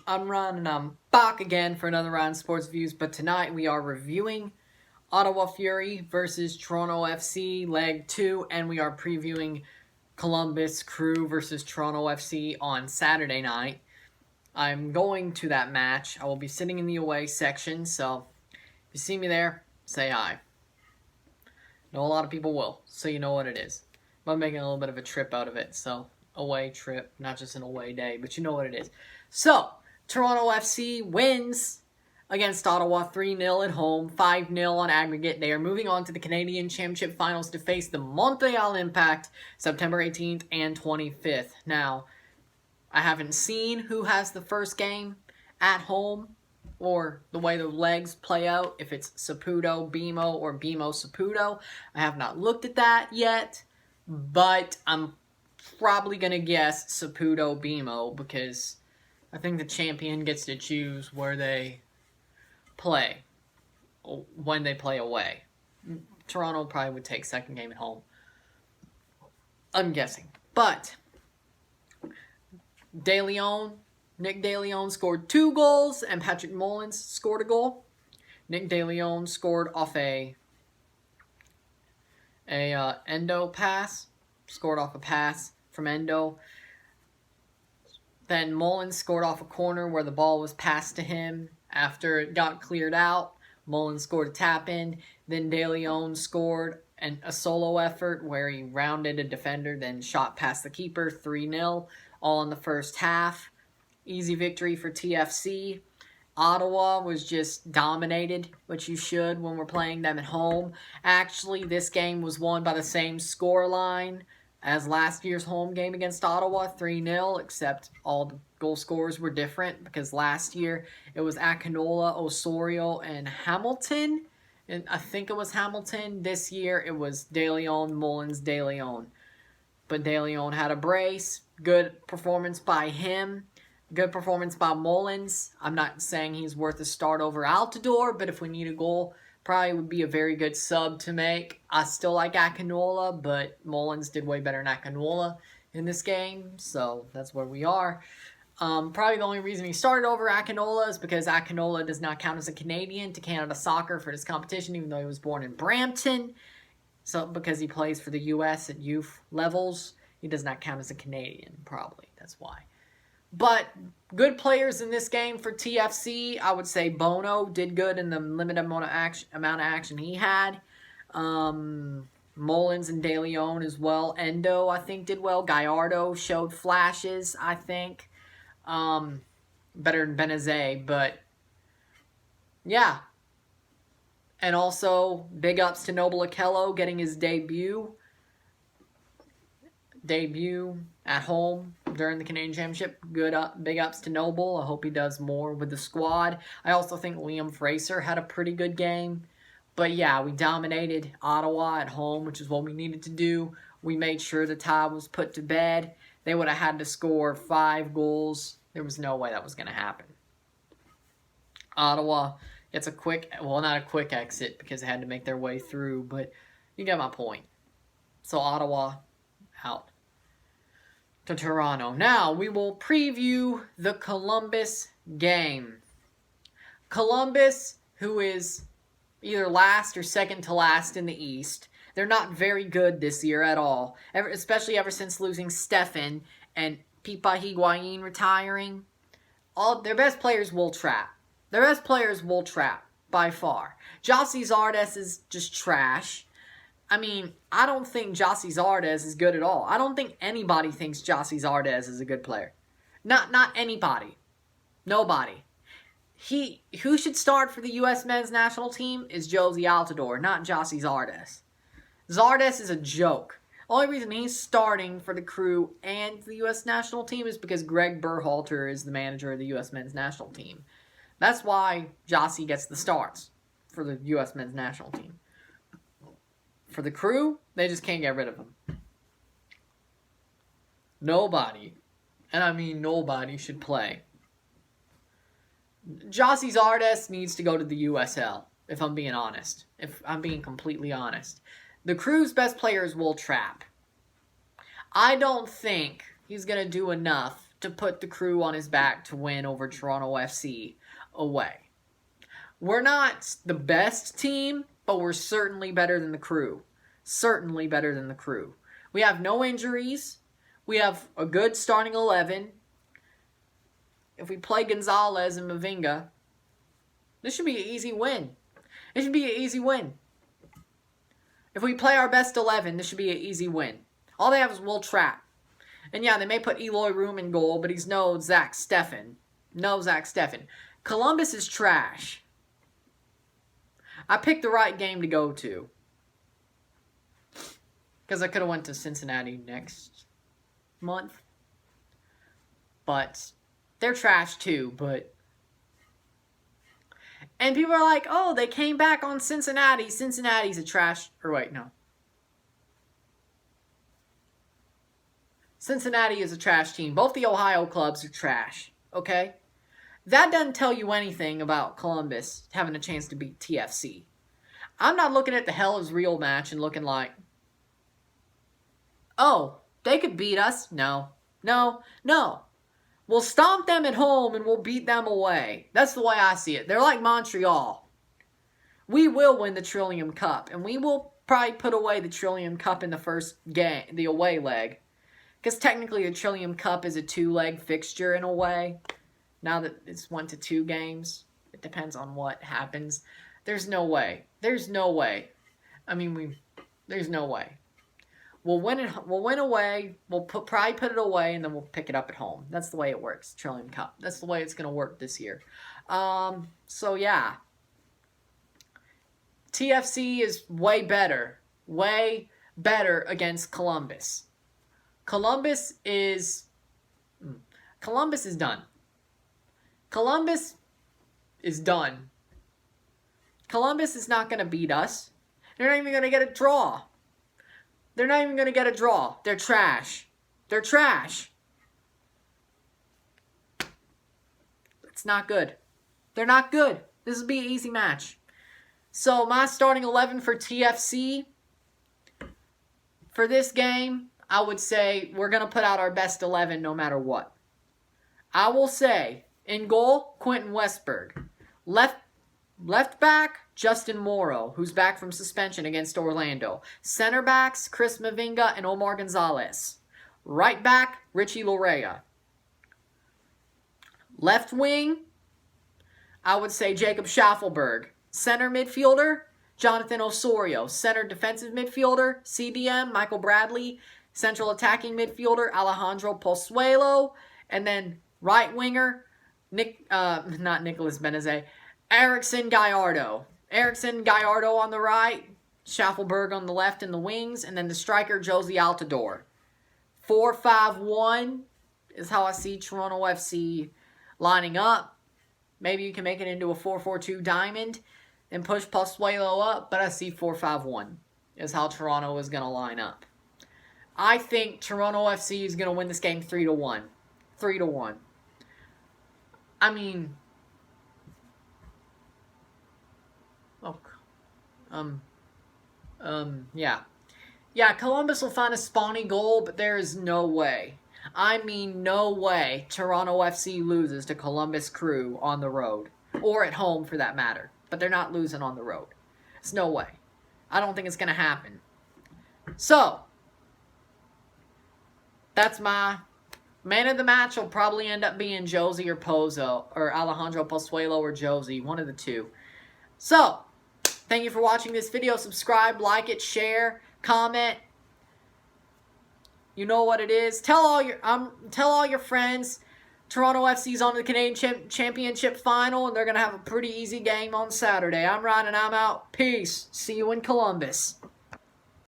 I'm Ron, and I'm back again for another round of Sports Views, but tonight we are reviewing Ottawa Fury versus Toronto FC Leg 2, and we are previewing Columbus Crew versus Toronto FC on Saturday night. I'm going to that match. I will be sitting in the away section, so if you see me there, say hi. Know a lot of people will, so you know what it is. I'm making a little bit of a trip out of it, so away trip, not just an away day, but you know what it is. So, Toronto FC wins against Ottawa 3-0 at home, 5-0 on aggregate. They are moving on to the Canadian Championship Finals to face the Montreal Impact September 18th and 25th. Now, I haven't seen who has the first game at home or the way the legs play out, if it's Saputo, Bimo, or Bimo, Saputo. I have not looked at that yet, but I'm probably going to guess Saputo, Bimo, because I think the champion gets to choose where they play, when they play away. Toronto probably would take second game at home. I'm guessing. But Nick DeLeon scored 2 goals, and Patrick Mullins scored a goal. Nick DeLeon scored off a Endo pass. Scored off a pass from Endo. Then Mullins scored off a corner where the ball was passed to him. After it got cleared out, Mullins scored a tap-in. Then DeLeon scored a solo effort where he rounded a defender, then shot past the keeper, 3-0, all in the first half. Easy victory for TFC. Ottawa was just dominated, which you should when we're playing them at home. Actually, this game was won by the same scoreline as last year's home game against Ottawa, 3-0, except all the goal scorers were different because last year it was Akinola, Osorio, and Hamilton. And I think it was Hamilton. This year it was DeLeon, Mullins, DeLeon. But DeLeon had a brace. Good performance by him. Good performance by Mullins. I'm not saying he's worth a start over Altidore, but if we need a goal, probably would be a very good sub to make. I still like Akinola, but Mullins did way better than Akinola in this game, so that's where we are. Probably the only reason he started over Akinola is because Akinola does not count as a Canadian to Canada Soccer for this competition, even though he was born in Brampton. So because he plays for the U.S. at youth levels, he does not count as a Canadian, probably. That's why. But good players in this game for TFC. I would say Bono did good in the limited amount of action he had. Mullins and DeLeon as well. Endo, I think, did well. Gallardo showed flashes, I think. Better than Benazet, but yeah. And also, big ups to Noble Okello getting his debut at home during the Canadian Championship. Big ups to Noble. I hope he does more with the squad. I also think Liam Fraser had a pretty good game. But yeah, we dominated Ottawa at home, which is what we needed to do. We made sure the tie was put to bed. They would have had to score 5 goals. There was no way that was going to happen. Ottawa gets a quick, well, not a quick exit because they had to make their way through, but you get my point. So Ottawa out to Toronto. Now, we will preview the Columbus game. Columbus, who is either last or second to last in the East. They're not very good this year at all, especially ever since losing Stefan and Pipa Higuain retiring. All their best players will trap. Their best players will trap, by far. Jossie Zardes is just trash. I mean, I don't think Jossie Zardes is good at all. I don't think anybody thinks Jossie Zardes is a good player. Not anybody. Nobody. Who should start for the U.S. men's national team is Josie Altidore, not Jossie Zardes. Zardes is a joke. Only reason he's starting for the Crew and the U.S. national team is because Greg Berhalter is the manager of the U.S. men's national team. That's why Jossie gets the starts for the U.S. men's national team. For the Crew, they just can't get rid of him. Nobody, and I mean nobody, should play. Jossie Zardes needs to go to the USL, if I'm being honest. If I'm being completely honest. The Crew's best players will trap. I don't think he's going to do enough to put the Crew on his back to win over Toronto FC away. We're not the best team, but we're certainly better than the Crew. Certainly better than the Crew. We have no injuries. We have a good starting 11. If we play Gonzalez and Mavinga, this should be an easy win. It should be an easy win. If we play our best 11, this should be an easy win. All they have is Will Trapp. And yeah, they may put Eloy Room in goal, but he's no Zach Steffen. No Zach Steffen. Columbus is trash. I picked the right game to go to. Because I could have went to Cincinnati next month. But they're trash too, but... And people are like, oh, they came back on Cincinnati. Cincinnati's a trash... Or wait, no. Cincinnati is a trash team. Both the Ohio clubs are trash. Okay? That doesn't tell you anything about Columbus having a chance to beat TFC. I'm not looking at the Hell is Real match and looking like, oh, they could beat us. No. No. No. We'll stomp them at home and we'll beat them away. That's the way I see it. They're like Montreal. We will win the Trillium Cup. And we will probably put away the Trillium Cup in the first game, the away leg. Because technically the Trillium Cup is a 2-leg fixture in a way. Now that it's 1 to 2 games. It depends on what happens. There's no way. There's no way. I mean, there's no way. We'll win it. We'll win away. We'll probably put it away, and then we'll pick it up at home. That's the way it works. Trillium Cup. That's the way it's going to work this year. So yeah, TFC is way better against Columbus. Columbus is done. Columbus is done. Columbus is not going to beat us. They're not even going to get a draw. They're not even going to get a draw. They're trash. They're trash. It's not good. They're not good. This will be an easy match. So my starting 11 for TFC for this game, I would say we're going to put out our best 11 no matter what. I will say, in goal, Quentin Westberg. Left back, Justin Morrow, who's back from suspension against Orlando. Center backs, Chris Mavinga and Omar Gonzalez. Right back, Richie Lorea. Left wing, I would say Jacob Schaffelberg. Center midfielder, Jonathan Osorio. Center defensive midfielder, CDM, Michael Bradley. Central attacking midfielder, Alejandro Pozuelo. And then right winger, not Nicolas Benezet, Erickson Gallardo. Erickson Gallardo on the right, Schaffelberg on the left in the wings, and then the striker, Josie Altidore. 4-5-1 is how I see Toronto FC lining up. Maybe you can make it into a 4-4-2 diamond and push Pozuelo up, but I see 4-5-1 is how Toronto is going to line up. I think Toronto FC is going to win this game 3-1. 3-1. I mean... yeah. Yeah, Columbus will find a spawny goal, but there is no way. I mean, no way Toronto FC loses to Columbus Crew on the road. Or at home, for that matter. But they're not losing on the road. It's no way. I don't think it's going to happen. So, that's my... Man of the match will probably end up being Josie or Pozo. Or Alejandro Pozuelo or Josie. One of the two. So... Thank you for watching this video. Subscribe, like it, share, comment. You know what it is. Tell all your friends. Toronto FC's on the Canadian Championship final, and they're gonna have a pretty easy game on Saturday. I'm Ryan, and I'm out. Peace. See you in Columbus.